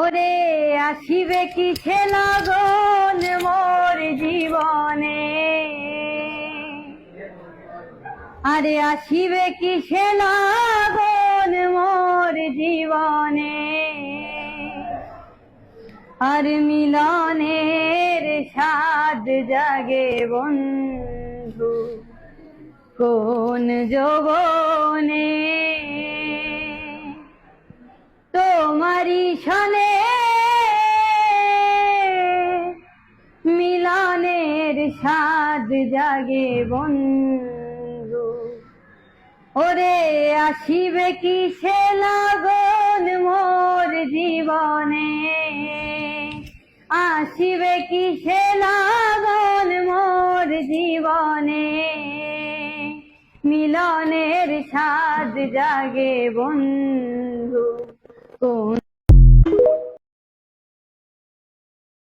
ওরে আসিবে কিসে লগন মোর জীবনে, আরে আসিবে কিসে লগন মোর জীবনে, আর মিলনের স্বাদ জাগে বন্ধু কোন যৌবনে। তোমারি সনে মিলনের স্বাদ জাগে বন্ধু, ওরে আসিবে কিসে লগন মোর জীবনে, আসিবে কিসে লগন মোর জীবনে, মিলনের স্বাদ জাগে বন্ধু কোন